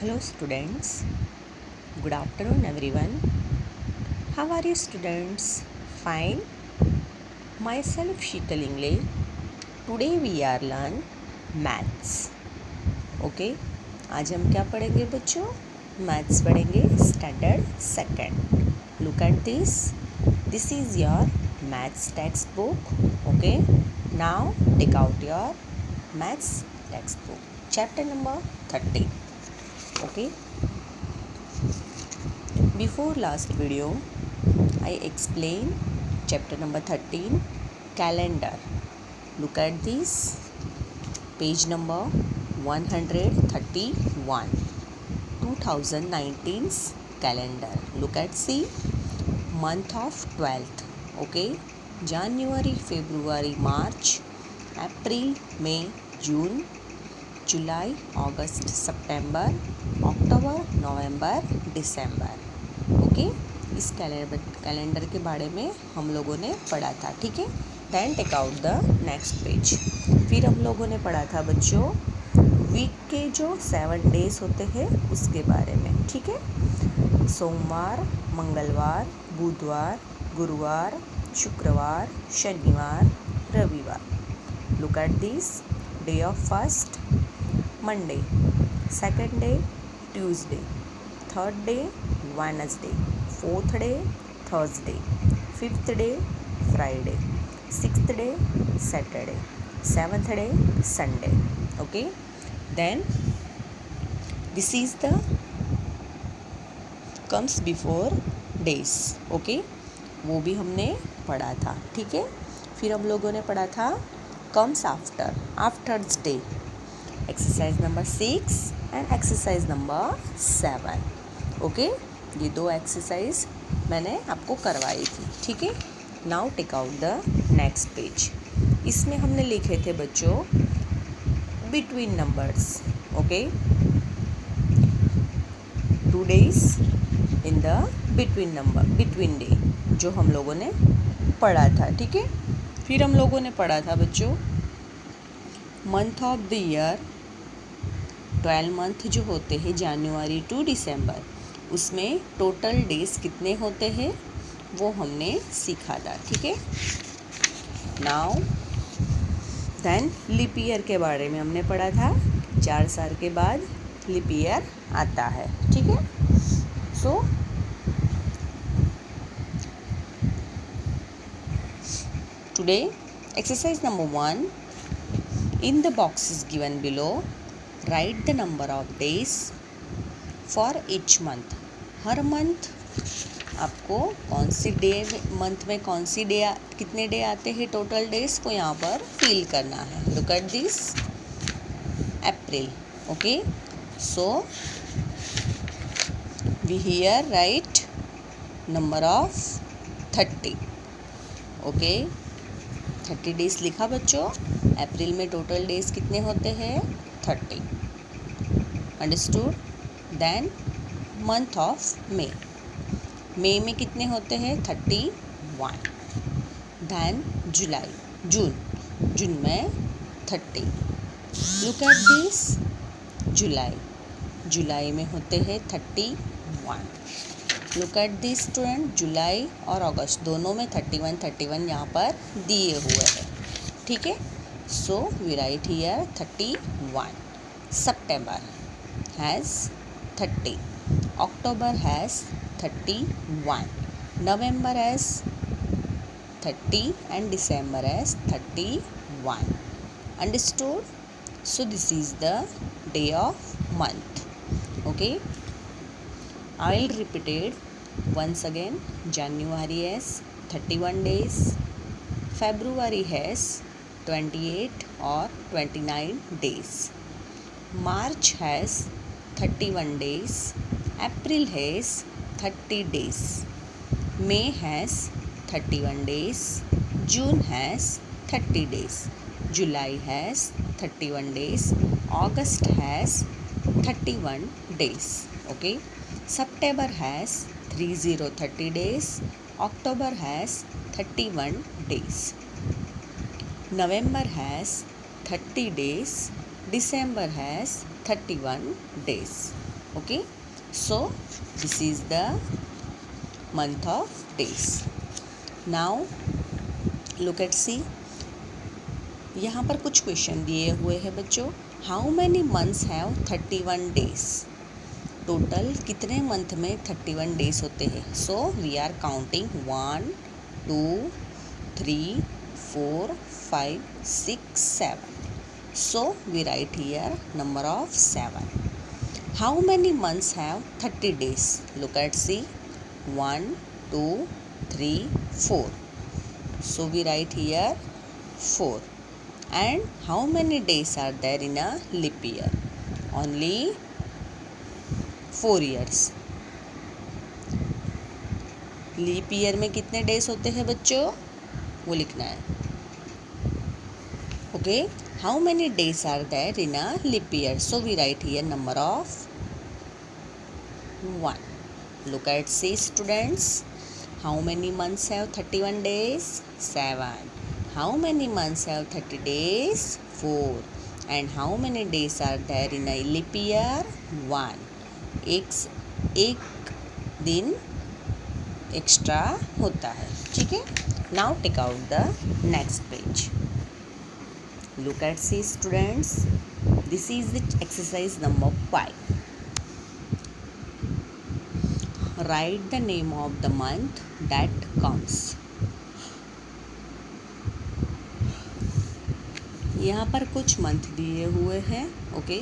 Hello students, good afternoon everyone. How are you students? Fine. Myself Sheetal Ingle. Today we are learn maths. Okay. आज हम क्या पढ़ेंगे बच्चों? Maths पढ़ेंगे standard second. Look at this. This is your maths textbook. Okay. Now take out your maths textbook. Chapter number 30. Okay. Before last video, I explained chapter number 13, calendar. Look at this, page number 131, 2019's calendar. Look at see, month of 12th. Okay, January, February, March, April, May, June, जुलाई, अगस्त, सितंबर, अक्टूबर, नवंबर, दिसंबर. Okay, इस calendar के बारे में हम लोगों ने पढ़ा था. ठीक है. Then take out the next page. फिर हम लोगों ने पढ़ा था बच्चों वीक के जो 7 डेज होते हैं उसके बारे में. ठीक है. सोमवार, मंगलवार, बुधवार, गुरुवार, शुक्रवार, शनिवार, रविवार. Look at this. Day of first Monday, second day Tuesday, third day Wednesday, fourth day Thursday, fifth day Friday, sixth day Saturday, seventh day Sunday. Okay, then this is the comes before days. Okay, वो भी हमने पढ़ा था. ठीक है. फिर हम लोगों ने पढ़ा था comes after, after's day. Exercise number 6 and exercise number 7. Okay, ये 2 एक्सरसाइज मैंने आपको करवाई थी. ठीक है. Now take out the next page. इसमें हमने लिखे थे बच्चों between numbers. Okay, 2 days in the between number, between day, जो हम लोगों ने पढ़ा था. ठीक है. फिर हम लोगों ने पढ़ा था बच्चों month of the year. 12 month जो होते हैं जनवरी टू दिसंबर, उसमें टोटल डेज कितने होते हैं वो हमने सीखा था. ठीक है. नाउ देन लीप ईयर के बारे में हमने पढ़ा था. 4 साल के बाद लीप ईयर आता है. ठीक है. So today exercise number 1. In the boxes given below, write the number of days for each month. Her month आपको कौन सी डे, मंथ में कौन सी डे, कितने डे आते हैं, टोटल डेज को यहाँ पर फिल करना है. Look at this. April. Okay, so we here write number of 30. Okay, 30 days लिखा बच्चों. अप्रैल में टोटल डेज कितने होते हैं? 30. Understood. Then month of May. May में कितने होते हैं? 31. देन जुलाई, जून, जून में 30. Look at this. जुलाई, जुलाई में होते हैं 31. Look at this student. जुलाई और अगस्त दोनों में 31 यहाँ पर दिए हुए हैं. ठीक है. So we write here 31. September has 30. October has 31. November has 30 and December has 31. Understood? So this is the day of month. Okay. I'll repeat it once again. January has 31 days. February has 28 or 29 days. March has 31 days. April has 30 days. May has 31 days. June has 30 days. July has 31 days. August has 31 days. Okay. September has 30 days. October has 31 days. November has 30 days. December has 31 days. Okay, so this is the month of days. Now look at see, यहाँ पर कुछ question दिए हुए हैं बच्चों. How many months have 31 days. Total कितने month में 31 days होते हैं. So we are counting 1 2 3 4 5 6 7. So we write here number of 7. How many months have 30 days? Look at see, 1 2 3 4. So we write here 4. And how many days are there in a leap year? Only 4 years. Leap year में कितने days होते हैं बच्चों, वो लिखना है. Okay, how many days are there in a leap year. So we write here number of 1. Look at see students, how many months have 31 days. 7. How many months have 30 days? 4. And how many days are there in a leap year? 1. एक दिन extra होता है. ठीक है. Now take out the next page. Look at see students, this is the exercise number 5. Right the name of the month that comes. यहाँ पर कुछ month दिए हुए हैं. ओके,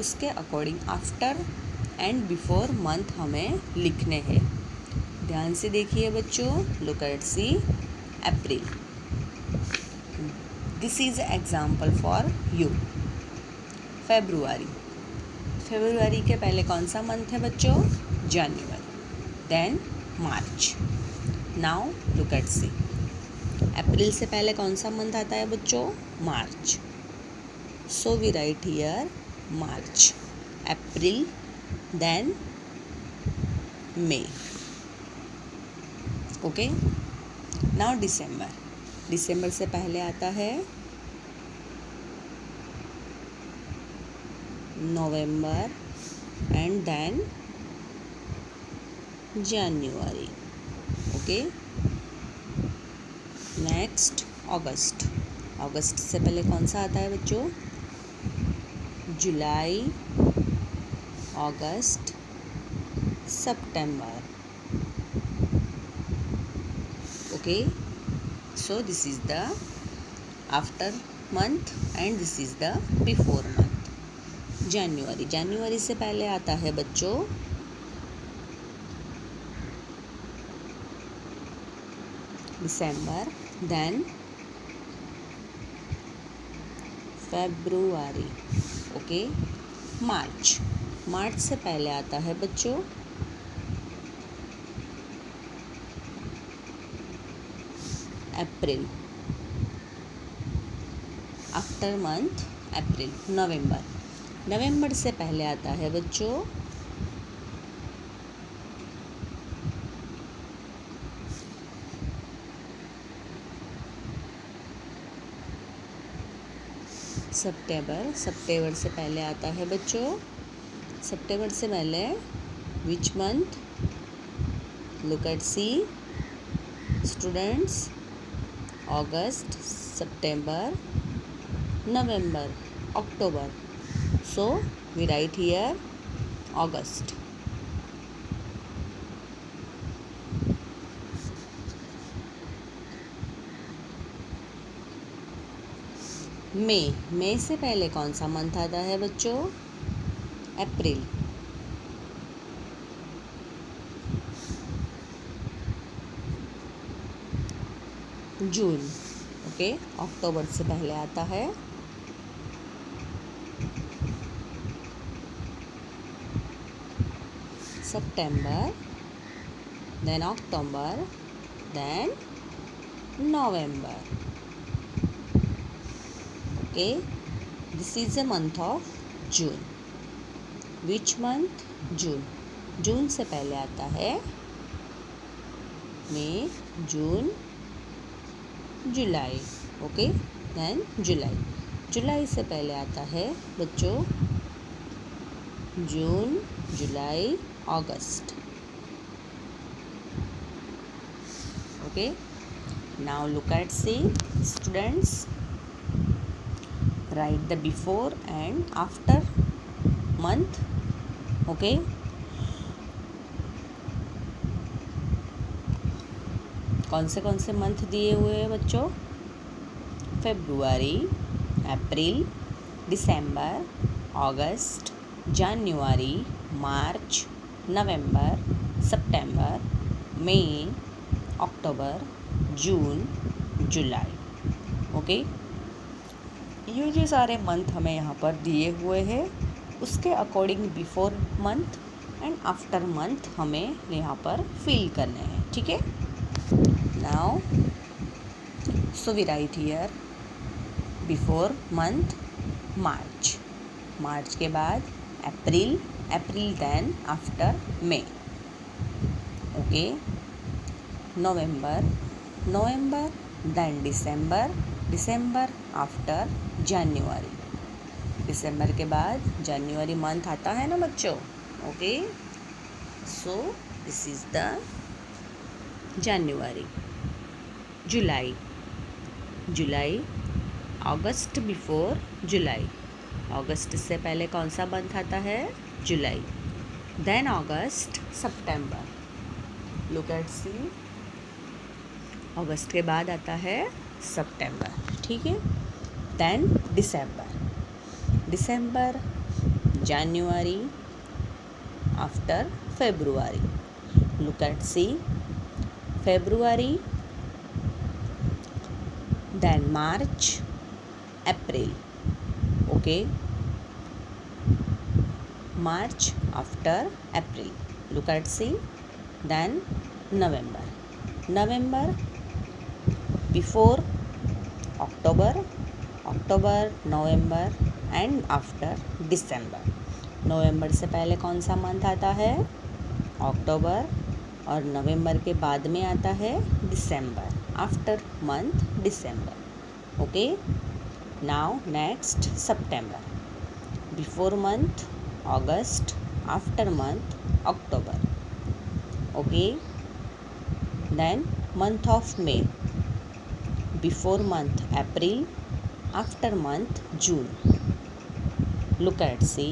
उसके according after and before month हमें लिखने हैं. ध्यान से देखिए बच्चों. Look at see, April. This is example for you. February. February के पहले कौन सा मंथ है बच्चों? जनवरी. Then March. Now look at see, अप्रैल से पहले कौन सा मंथ आता है बच्चों? मार्च. So we write here March. April, then मई. ओके. नाउ दिसंबर. दिसंबर से पहले आता है नवंबर एंड देन जनवरी. ओके. नेक्स्ट अगस्त. अगस्त से पहले कौन सा आता है बच्चों? जुलाई, अगस्त, सितंबर. Okay, so this is the after month and this is the before month. जनवरी. जनवरी से पहले आता है बच्चों दिसंबर, देन फरवरी. ओके. मार्च. मार्च से पहले आता है बच्चों अप्रैल. आफ्टर मंथ अप्रैल. नवंबर. नवंबर से पहले आता है बच्चों सितंबर. सितंबर से पहले आता है बच्चों, सितंबर से पहले which month? Look at see students, अगस्त, सितंबर, नवंबर, अक्टूबर. सो वी राइट हियर अगस्त. मई. मई से पहले कौन सा मंथ आता है बच्चों? अप्रैल. जून. ओके. अक्टूबर से पहले आता है सितंबर, देन अक्टूबर, देन नवंबर. Okay, this is the month of June. Which month? June. जून से पहले आता है मई, जून, जुलाई. ओके. देन जुलाई. जुलाई से पहले आता है बच्चों June, July, August. Okay. Now look at C. Students, write the before and after month. Okay. कौन से मंथ दिए हुए हैं बच्चों? फेब्रुआरी, अप्रैल, दिसंबर, अगस्त, जनवरी, मार्च, नवंबर, सितंबर, मई, अक्टूबर, जून, जुलाई. ओके. ये जो सारे मंथ हमें यहाँ पर दिए हुए हैं उसके according before month and after month हमें यहाँ पर फिल करने हैं. ठीक है. Now so we write here before month March, मार्च के बाद अप्रैल, April then after May. Okay. नवंबर, नवंबर देन दिसंबर, दिसंबर आफ्टर जनवरी. दिसंबर के बाद जनवरी मंथ आता है ना बच्चों. Okay. So this is the जनवरी. जुलाई, जुलाई, अगस्त बिफोर जुलाई. अगस्त से पहले कौन सा मंथ आता है? जुलाई. देन अगस्त, सितंबर. Look at see. अगस्त के बाद आता है सितंबर. ठीक है. देन दिसंबर, दिसंबर, जनवरी after February. Look at see. February, then March, April. Okay. March after April. Look at see. Then November. November before October, October, November and after December. नवंबर से पहले कौन सा मंथ आता है? अक्टूबर. और नवंबर के बाद में आता है दिसंबर. आफ्टर मंथ दिसंबर. ओके. नाउ नेक्स्ट सितंबर. बिफोर मंथ अगस्त, आफ्टर मंथ अक्टूबर. Okay. Then month of May. Before month April, after month June. Look at see.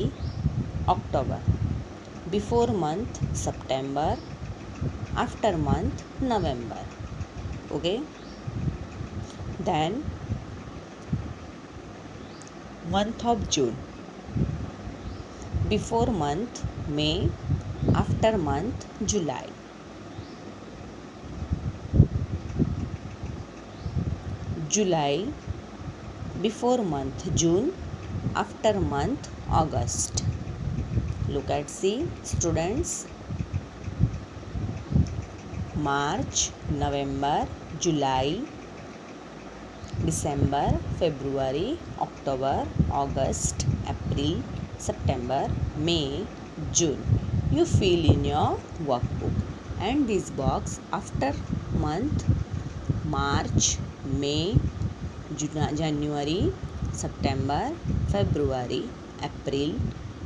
अक्टूबर. बिफोर मंथ सितंबर, आफ्टर मंथ नवंबर. Okay. Then month of June. Before month May, after month July. July. Before month June, after month August. Look at see students. March, November, July, December, February, October, August, April, September, May, June. You fill in your workbook. And this box after month March, May, January, September, February, April,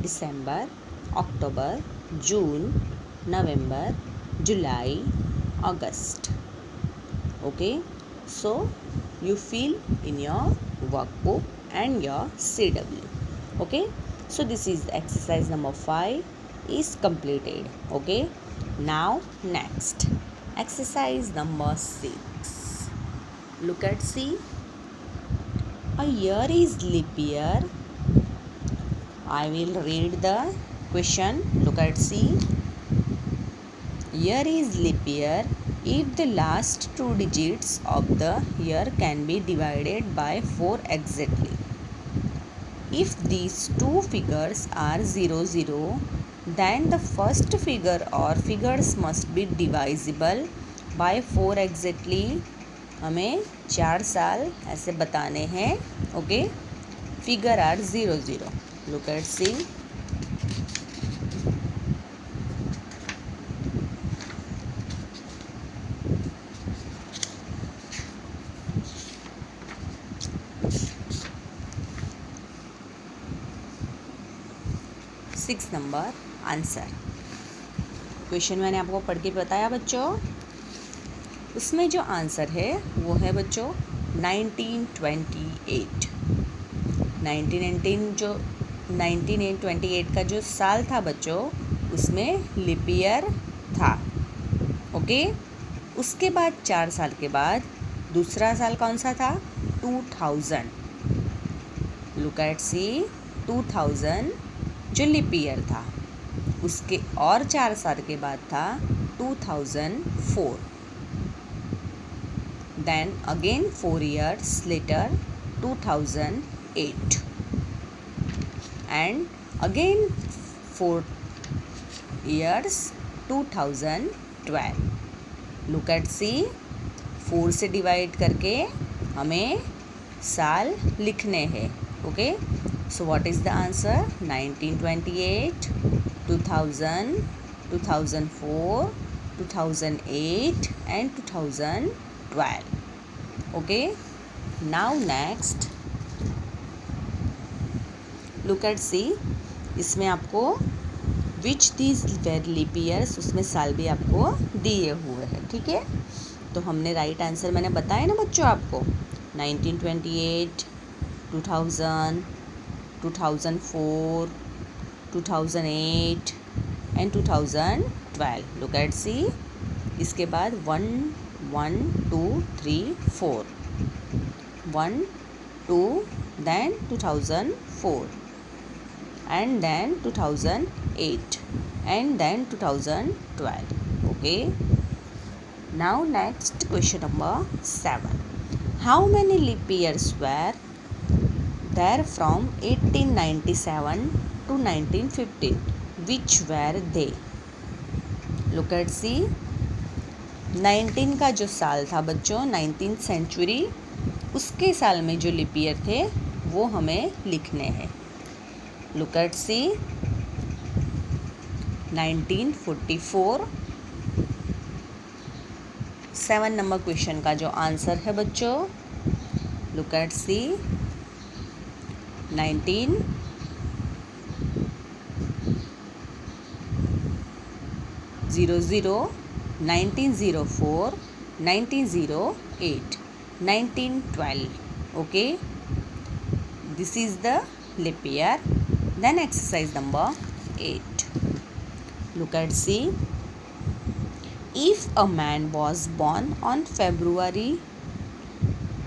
December, October, June, November, July, August. Okay. So you fill in your workbook and your CW. Okay. So this is exercise number 5 is completed. Okay. Now next exercise number 6. Look at C. A year is leap year. I will read the question. Look at C. Year is leap year if the last two digits of the year can be divided by 4 exactly. If these two figures are 0, 0, then the first figure or figures must be divisible by 4 exactly. हमें 4 साल ऐसे बताने हैं. Okay. Figure are 0, 0. Look at C. 6 number answer. Question मैंने आपको पढ़ के बताया बच्चों, उसमें जो आंसर है वो है बच्चों 1928। 1928 का जो साल था बच्चों, उसमें लीप ईयर था। ओके, उसके बाद 4 साल के बाद दूसरा साल कौन सा था? 2000। लुक एट सी, 2000 जो लीप ईयर था, उसके और 4 साल के बाद था 2004। Then again 4 years later 2008 and again 4 years 2012. Look at see, 4 से डिवाइड करके हमें साल लिखने हैं। Okay, so what is the answer? 1928, 2000, 2004, 2008 and 2012. Okay, now next look at see, इसमें आपको which these were leap years, उसमें साल भी आपको दिए हुए हैं। ठीक है, तो हमने राइट आंसर मैंने बताया ना बच्चों आपको, 1928, 2000, 2004, 2008 एंड 2012। लुक एट सी, इसके बाद 1 1 2 3 4, 1 2 then 2004 and then 2008 and then 2012. Okay, now next question number 7. How many leap years were there from 1897 to 1915? Which were they? Look at see, 19 का जो साल था बच्चों, 19th सेंचुरी, उसके साल में जो लीप ईयर थे वो हमें लिखने हैं। Look at see, 1944 7 number question का जो आंसर है बच्चों, look at see, 1900, 1904, 1908, 1912. Okay, this is the leap year. Then exercise number 8. Look at see, if a man was born on February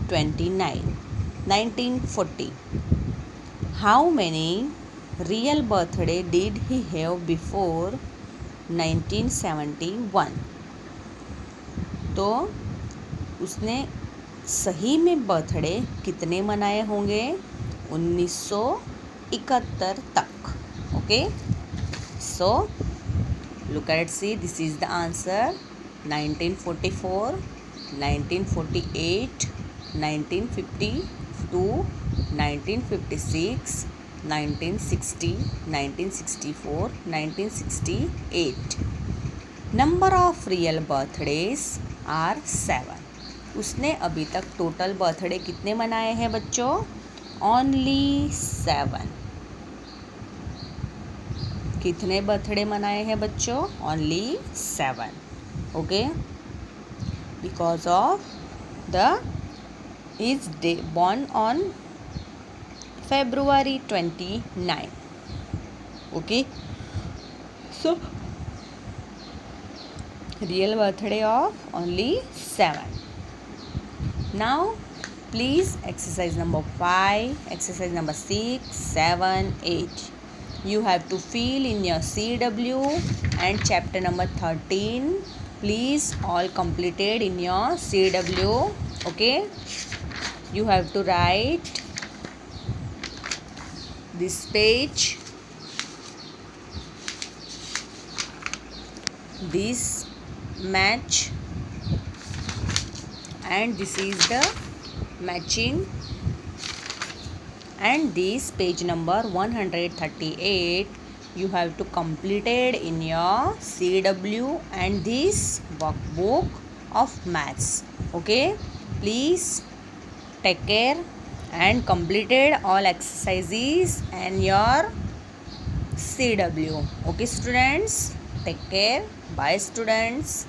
29, 1940, how many real birthday did he have before 1971? तो उसने सही में birthday कितने मनाए होंगे 1971 तक। Okay, so look at see, this is the answer, 1944, 1948, 1952, 1956, 1960, 1964, 1968. Number of real birthdays are 7। उसने अभी तक टोटल बर्थडे कितने मनाए हैं बच्चों? ओनली 7। कितने बर्थडे मनाए हैं बच्चों? Only 7। Okay, because of the is day born on February 29. Okay, so real birthday of only 7. Now please exercise number 5, exercise number 6, 7, 8. You have to fill in your CW and chapter number 13. Please all completed in your CW. Okay, you have to write this page, this match, and this is the matching, and this page number 138 you have to completed in your CW and this workbook of maths. Okay, please take care and completed all exercises and your CW. Okay students, take care. Bye students.